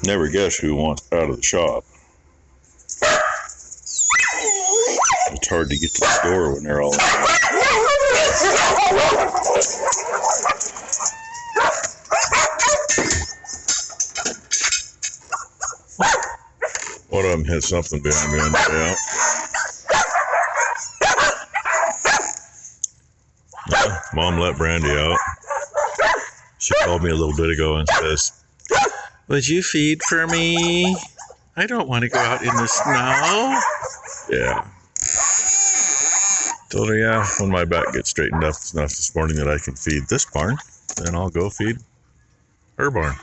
Never guess who wants out of the shop. It's hard to get to the door when they're all in there. One of them hit something behind me on the way out. Yeah, Mom let Brandy out. She called me a little bit ago and says, "Would you feed for me? I don't want to go out in the snow." Yeah. Told her, yeah, when my back gets straightened up enough this morning that I can feed this barn, then I'll go feed her barn.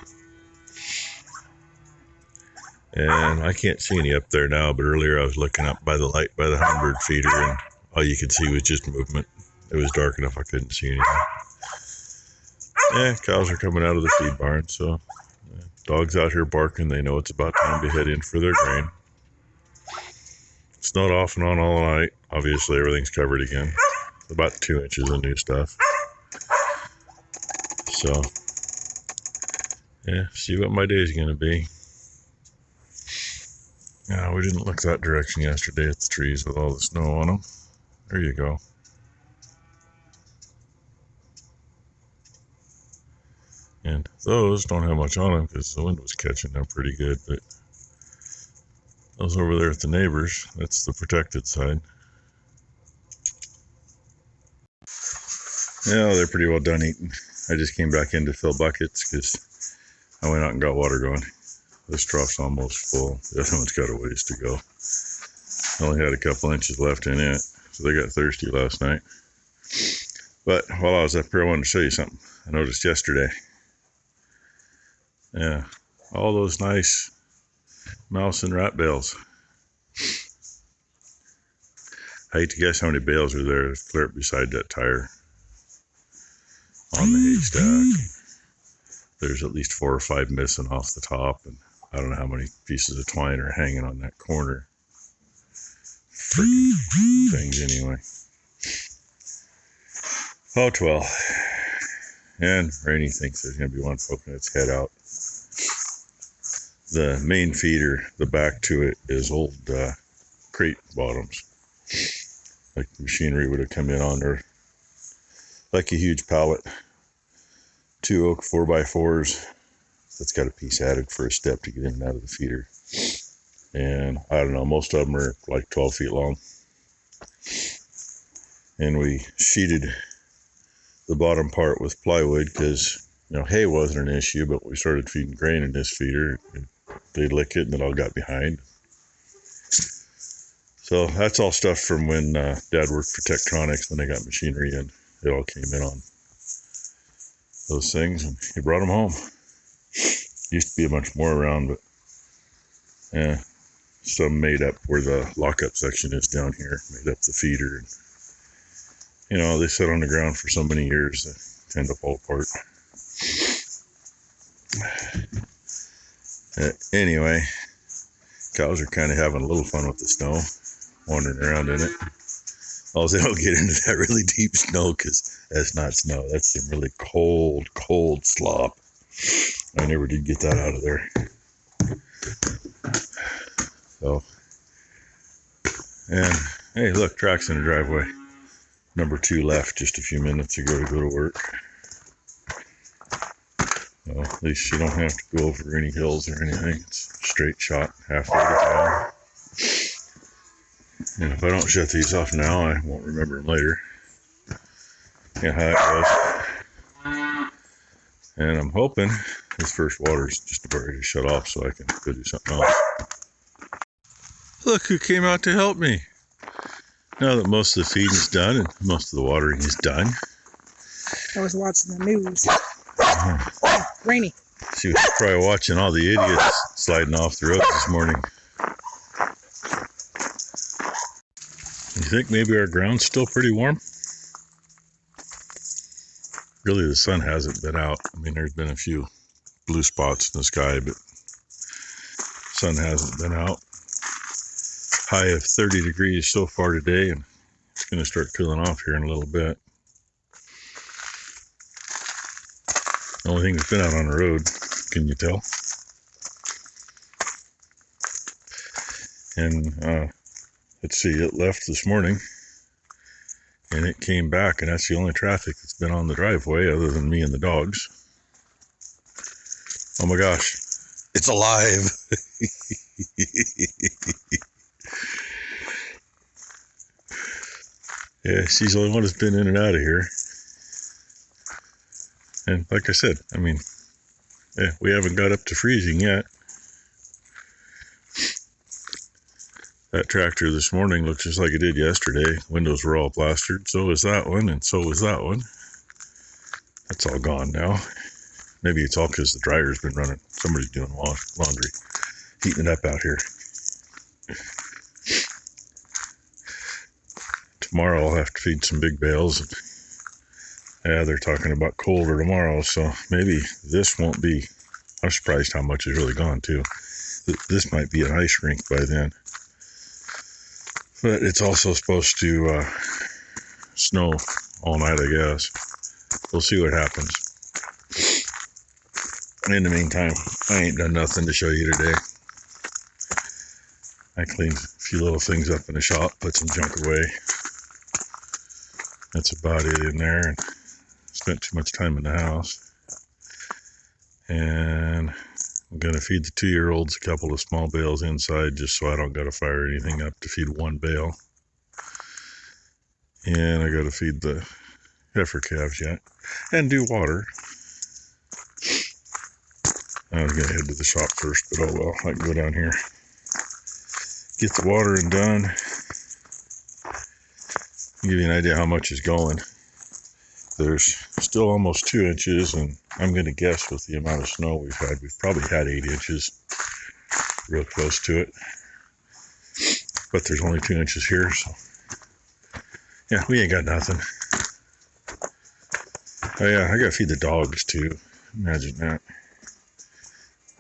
And I can't see any up there now, but earlier I was looking up by the light by the hummingbird feeder, and all you could see was just movement. It was dark enough I couldn't see anything. Yeah, cows are coming out of the feed barn, so dogs out here barking. They know it's about time to head in for their grain. Snowed off and on all night. Obviously, everything's covered again. About 2 inches of new stuff. So, yeah, see what my day's going to be. Yeah, we didn't look that direction yesterday at the trees with all the snow on them. There you go. And those don't have much on them because the wind was catching them pretty good, but those over there at the neighbors, that's the protected side. Yeah, they're pretty well done eating. I just came back in to fill buckets because I went out and got water going. This trough's almost full. The other one's got a ways to go. I only had a couple inches left in it, so they got thirsty last night. But while I was up here, I wanted to show you something I noticed yesterday. Yeah, all those nice mouse and rat bales. I hate to guess how many bales are there clear up beside that tire on the haystack. There's at least 4 or 5 missing off the top, and I don't know how many pieces of twine are hanging on that corner. Freaking things anyway. Oh, 12. And Rainey thinks there's going to be one poking its head out. The main feeder, the back to it, is old crate bottoms. Like machinery would have come in on there. Like a huge pallet. 2 oak 4x4s. That's got a piece added for a step to get in and out of the feeder. And I don't know, most of them are like 12 feet long. And we sheeted the bottom part with plywood because, you know, hay wasn't an issue, but we started feeding grain in this feeder. They'd lick it and it all got behind. So that's all stuff from when Dad worked for Tektronix, when they got machinery in. It all came in on those things, and he brought them home. Used to be a bunch more around, but yeah, some made up where the lockup section is down here, made up the feeder. And, you know, they sit on the ground for so many years, they tend to fall apart. Anyway, cows are kind of having a little fun with the snow, wandering around in it. Also, they don't get into that really deep snow because that's not snow. That's some really cold, cold slop. I never did get that out of there. So, and hey, look, tracks in the driveway. Number 2 left just a few minutes ago to go to work. Well, at least you don't have to go over any hills or anything. It's a straight shot halfway to town. And if I don't shut these off now, I won't remember them later. Yeah, how that goes. And I'm hoping this first water's just about ready to shut off so I can go do something else. Look who came out to help me. Now that most of the feeding is done and most of the watering is done. I was watching the news. Rainy. She was probably watching all the idiots sliding off the road this morning. You think maybe our ground's still pretty warm? Really, the sun hasn't been out. I mean, there's been a few blue spots in the sky, but sun hasn't been out. High of 30 degrees so far today, and it's going to start cooling off here in a little bit. The only thing that's been out on the road, can you tell? And let's see, it left this morning and it came back, and that's the only traffic that's been on the driveway other than me and the dogs. Oh my gosh, it's alive. Yeah, she's the only one that's been in and out of here. And like I said, I mean, yeah, we haven't got up to freezing yet. That tractor this morning looks just like it did yesterday. Windows were all plastered. So is that one, and so is that one. That's all gone now. Maybe it's all because the dryer's been running. Somebody's doing laundry, heating it up out here. Tomorrow I'll have to feed some big bales. Yeah, they're talking about colder tomorrow, so maybe this won't be. I'm surprised how much is really gone too. This might be an ice rink by then. But it's also supposed to snow all night, I guess. We'll see what happens. In the meantime, I ain't done nothing to show you today. I cleaned a few little things up in the shop, put some junk away. That's about it in there, and spent too much time in the house. And I'm going to feed the 2-year-olds a couple of small bales inside just so I don't got to fire anything up to feed one bale. And I got to feed the heifer calves yet. And do water. I was going to head to the shop first, but oh well, I can go down here. Get the watering done. Give you an idea how much is going. There's still almost 2 inches, and I'm going to guess with the amount of snow we've probably had 8 inches, real close to it. But there's only 2 inches here, so yeah, we ain't got nothing. Oh yeah, I got to feed the dogs too. Imagine that.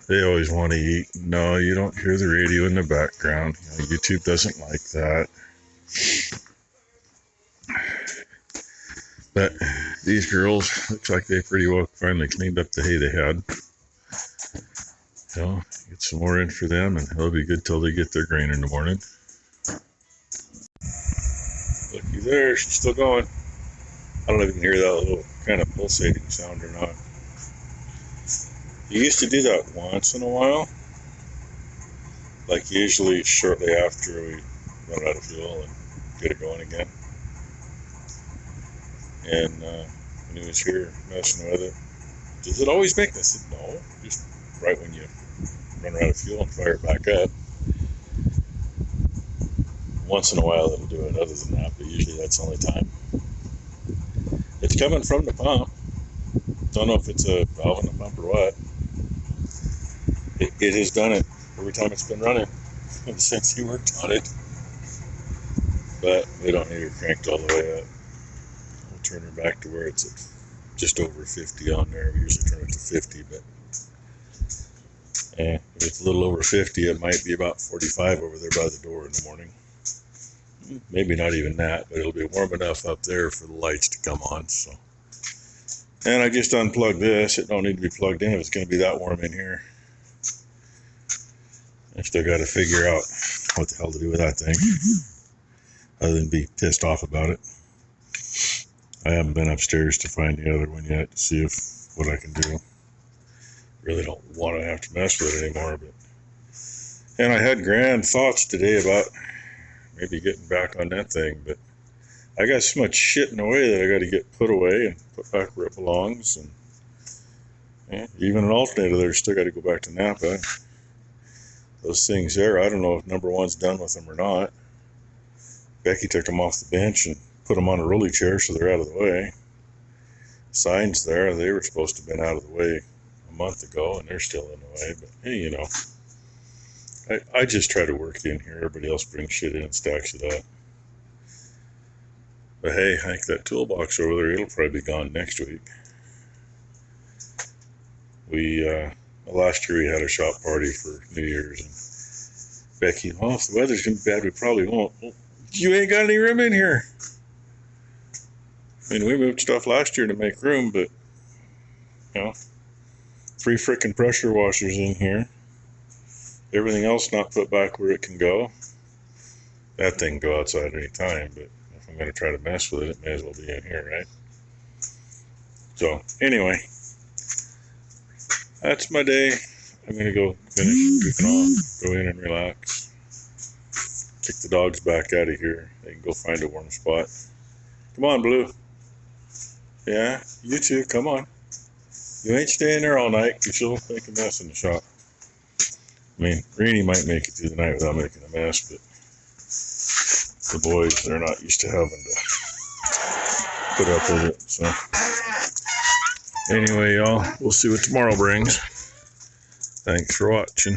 They always want to eat. No, you don't hear the radio in the background. You know, YouTube doesn't like that. But these girls, looks like they pretty well finally cleaned up the hay they had. So, get some more in for them, and it'll be good till they get their grain in the morning. Looky there, she's still going. I don't know if you can hear that little kind of pulsating sound or not. You used to do that once in a while. Like usually shortly after we run out of fuel and get it going again. And when he was here messing with it, does it always make this? I said, no, just right when you run out of fuel and fire it back up. Once in a while it'll do it, other than that, but usually that's the only time. It's coming from the pump. Don't know if it's a valve in the pump or what. It has done it every time it's been running since he worked on it. But we don't need her cranked all the way up. We'll turn her back to where it's at just over 50 on there. We usually turn it to 50, but if it's a little over 50, it might be about 45 over there by the door in the morning. Maybe not even that, but it'll be warm enough up there for the lights to come on. So, and I just unplugged this. It don't need to be plugged in if it's going to be that warm in here. I still got to figure out what the hell to do with that thing, other than be pissed off about it. I haven't been upstairs to find the other one yet to see what I can do. Really don't want to have to mess with it anymore. But and I had grand thoughts today about maybe getting back on that thing, but I got so much shit in the way that I got to get put away and put back where it belongs. And even an alternator there, still got to go back to Napa. Those things there, I don't know if number one's done with them or not. Becky took them off the bench and put them on a rolly chair so they're out of the way. Signs there, they were supposed to have been out of the way a month ago, and they're still in the way. But hey, you know, I just try to work in here. Everybody else brings shit in and stacks it up. But hey, I think that toolbox over there, it'll probably be gone next week. Last year we had a shop party for New Year's, and Becky, well, if the weather's going to be bad, we probably won't. Well, you ain't got any room in here. I mean, we moved stuff last year to make room, but, you know, 3 frickin' pressure washers in here. everything else not put back where it can go. That thing can go outside any time, but if I'm going to try to mess with it, it may as well be in here, right? So anyway, that's my day. I'm going to go finish goofing off, go in and relax, kick the dogs back out of here. They can go find a warm spot. Come on, Blue. Yeah, you too. Come on. You ain't staying there all night because you'll make a mess in the shop. I mean, Rainy might make it through the night without making a mess, but the boys, they're not used to having to put up with it. So anyway, y'all, we'll see what tomorrow brings. Thanks for watching.